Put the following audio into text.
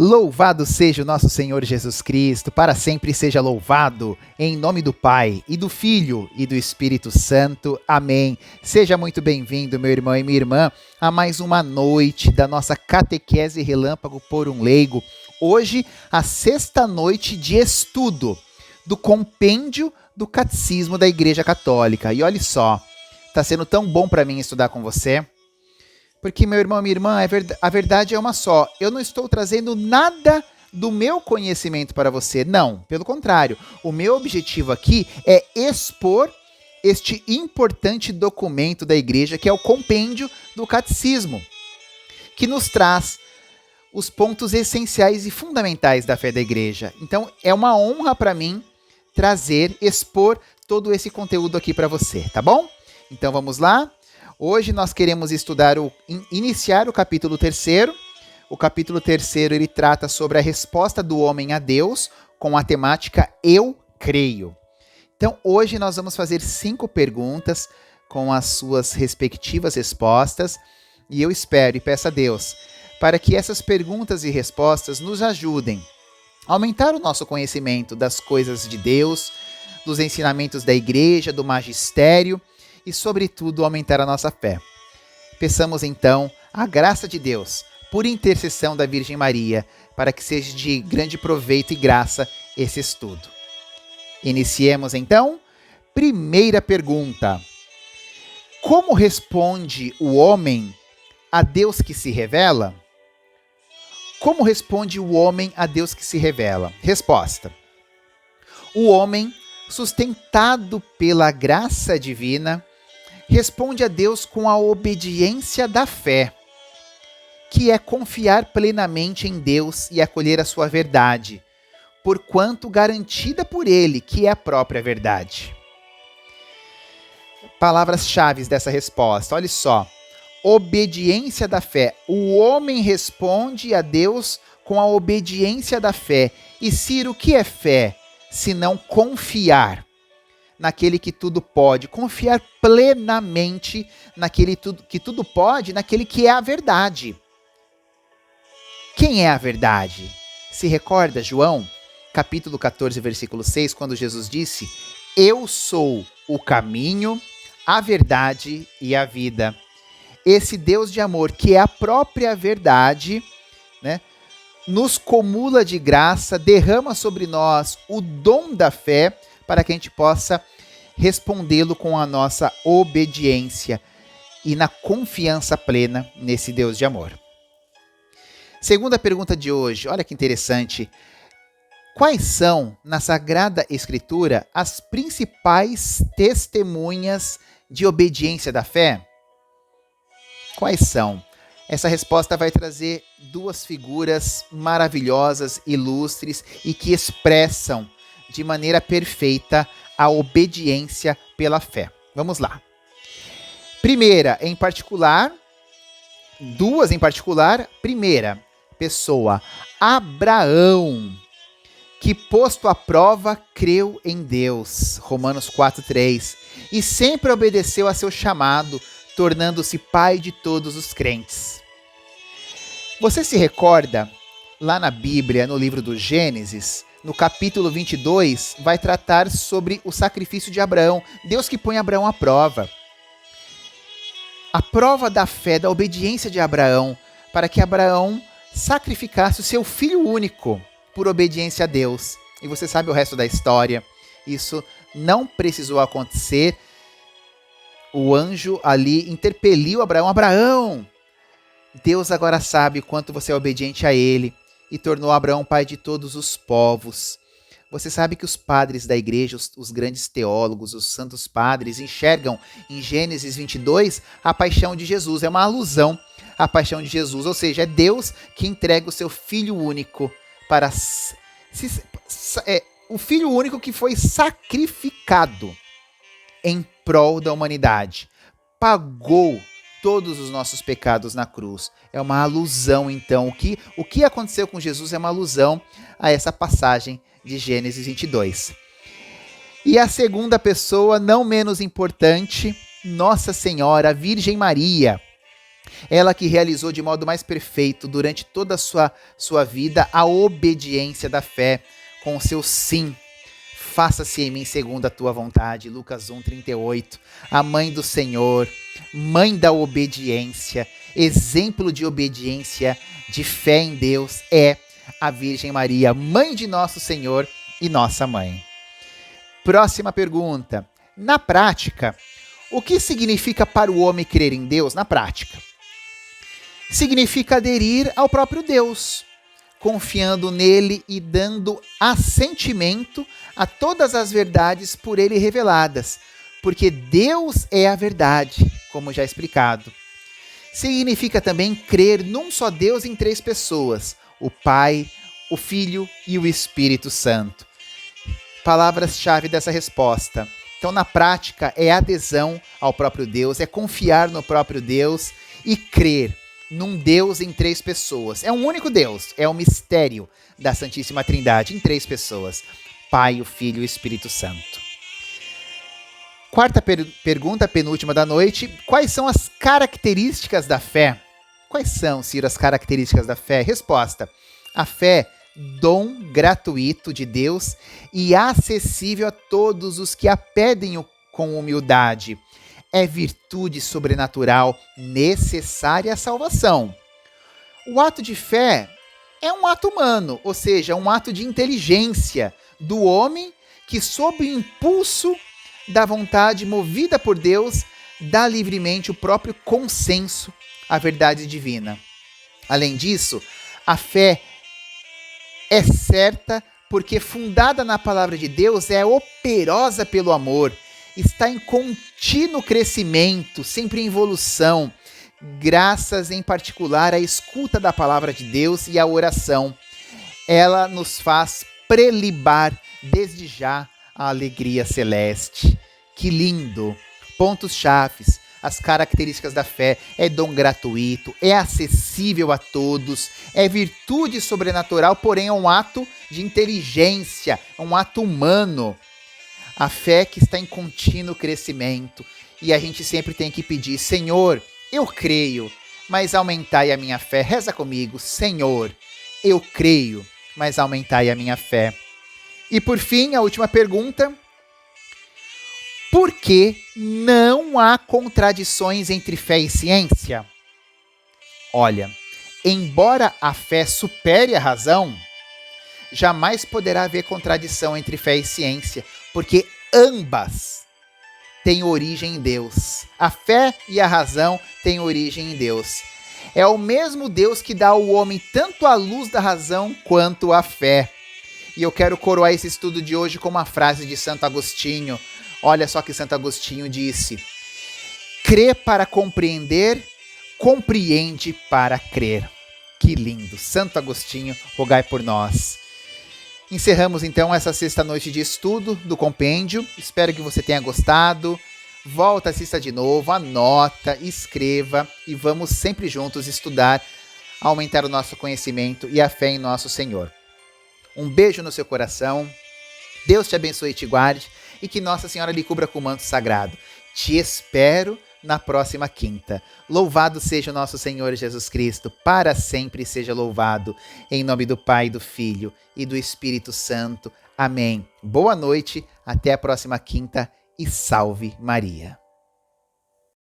Louvado seja o nosso Senhor Jesus Cristo, para sempre seja louvado, em nome do Pai, e do Filho, e do Espírito Santo. Amém. Seja muito bem-vindo, meu irmão e minha irmã, a mais uma noite da nossa Catequese Relâmpago por um Leigo. Hoje, a sexta noite de estudo do compêndio do Catecismo da Igreja Católica. E olha só, está sendo tão bom para mim estudar com você. Porque, meu irmão e minha irmã, a verdade é uma só. Eu não estou trazendo nada do meu conhecimento para você. Não, pelo contrário. O meu objetivo aqui é expor este importante documento da igreja, que é o compêndio do catecismo, que nos traz os pontos essenciais e fundamentais da fé da igreja. Então, é uma honra para mim expor todo esse conteúdo aqui para você, tá bom? Então, vamos lá. Hoje nós queremos iniciar o capítulo 3º. O capítulo 3º ele trata sobre a resposta do homem a Deus com a temática Eu Creio. Então hoje nós vamos fazer 5 perguntas com as suas respectivas respostas e eu espero e peço a Deus para que essas perguntas e respostas nos ajudem a aumentar o nosso conhecimento das coisas de Deus, dos ensinamentos da igreja, do magistério, e, sobretudo, aumentar a nossa fé. Peçamos, então, a graça de Deus, por intercessão da Virgem Maria, para que seja de grande proveito e graça esse estudo. Iniciemos, então. Primeira pergunta. Como responde o homem a Deus que se revela? Como responde o homem a Deus que se revela? Resposta. O homem, sustentado pela graça divina, responde a Deus com a obediência da fé, que é confiar plenamente em Deus e acolher a sua verdade, porquanto garantida por Ele, que é a própria verdade. Palavras-chave dessa resposta, olha só. Obediência da fé. O homem responde a Deus com a obediência da fé. E Ciro, o que é fé? Senão confiar naquele que tudo pode, confiar plenamente naquele que tudo pode, naquele que é a verdade. Quem é a verdade? Se recorda, João, capítulo 14, versículo 6, quando Jesus disse: Eu sou o caminho, a verdade e a vida. Esse Deus de amor, que é a própria verdade, né, nos comula de graça, derrama sobre nós o dom da fé, para que a gente possa respondê-lo com a nossa obediência e na confiança plena nesse Deus de amor. Segunda pergunta de hoje, olha que interessante. Quais são, na Sagrada Escritura, as principais testemunhas de obediência da fé? Quais são? Essa resposta vai trazer 2 figuras maravilhosas, ilustres e que expressam de maneira perfeita a obediência pela fé. Vamos lá. Primeira, em particular, 2 em particular. Primeira pessoa, Abraão, que posto à prova, creu em Deus. Romanos 4:3. E sempre obedeceu a seu chamado, tornando-se pai de todos os crentes. Você se recorda, lá na Bíblia, no livro do Gênesis, no capítulo 22, vai tratar sobre o sacrifício de Abraão. Deus que põe Abraão à prova. A prova da fé, da obediência de Abraão, para que Abraão sacrificasse o seu filho único por obediência a Deus. E você sabe o resto da história. Isso não precisou acontecer. O anjo ali interpeliu Abraão. Abraão! Deus agora sabe o quanto você é obediente a ele. E tornou Abraão pai de todos os povos. Você sabe que os padres da igreja, os grandes teólogos, os santos padres, enxergam em Gênesis 22 a paixão de Jesus. É uma alusão à paixão de Jesus, ou seja, é Deus que entrega o seu Filho único para... o Filho único que foi sacrificado em prol da humanidade. Pagou todos os nossos pecados na cruz. É uma alusão, então. O que aconteceu com Jesus é uma alusão a essa passagem de Gênesis 22. E a segunda pessoa, não menos importante, Nossa Senhora, a Virgem Maria, Ela que realizou de modo mais perfeito durante toda a sua vida a obediência da fé com o seu sim. Faça-se em mim segundo a tua vontade. Lucas 1:38. A mãe do Senhor, mãe da obediência, exemplo de obediência, de fé em Deus, é a Virgem Maria, mãe de nosso Senhor e nossa mãe. Próxima pergunta. Na prática, o que significa para o homem crer em Deus na prática? Significa aderir ao próprio Deus, confiando nele e dando assentimento a todas as verdades por ele reveladas, porque Deus é a verdade, como já explicado. Significa também crer num só Deus em 3 pessoas, o Pai, o Filho e o Espírito Santo. Palavras-chave dessa resposta. Então, na prática, é adesão ao próprio Deus, é confiar no próprio Deus e crer num Deus em 3 pessoas. É um único Deus, é o mistério da Santíssima Trindade em 3 pessoas. Pai, o Filho e o Espírito Santo. Quarta pergunta, penúltima da noite. Quais são as características da fé? Quais são, Ciro, as características da fé? Resposta. A fé, dom gratuito de Deus e acessível a todos os que a pedem com humildade. É virtude sobrenatural necessária à salvação. O ato de fé é um ato humano, ou seja, um ato de inteligência do homem que, sob o impulso da vontade movida por Deus, dá livremente o próprio consenso à verdade divina. Além disso, a fé é certa porque, fundada na palavra de Deus, é operosa pelo amor, está em contínuo crescimento, sempre em evolução, graças em particular à escuta da palavra de Deus e à oração. Ela nos faz prelibar desde já a alegria celeste. Que lindo! Pontos-chaves. As características da fé: é dom gratuito, é acessível a todos, é virtude sobrenatural, porém é um ato de inteligência, um ato humano. A fé que está em contínuo crescimento. E a gente sempre tem que pedir: Senhor, eu creio, mas aumentai a minha fé. Reza comigo: Senhor, eu creio, mas aumentai a minha fé. E por fim, a última pergunta: por que não há contradições entre fé e ciência? Olha, embora a fé supere a razão, jamais poderá haver contradição entre fé e ciência, porque ambas têm origem em Deus. A fé e a razão têm origem em Deus. É o mesmo Deus que dá ao homem tanto a luz da razão quanto a fé. E eu quero coroar esse estudo de hoje com uma frase de Santo Agostinho. Olha só que Santo Agostinho disse: crê para compreender, compreende para crer. Que lindo! Santo Agostinho, rogai por nós. Encerramos então essa sexta noite de estudo do compêndio. Espero que você tenha gostado. Volta, assista de novo, anota, escreva e vamos sempre juntos estudar, aumentar o nosso conhecimento e a fé em nosso Senhor. Um beijo no seu coração. Deus te abençoe e te guarde e que Nossa Senhora lhe cubra com o manto sagrado. Te espero na próxima quinta. Louvado seja o nosso Senhor Jesus Cristo, para sempre seja louvado. Em nome do Pai, do Filho e do Espírito Santo. Amém. Boa noite, até a próxima quinta e salve Maria.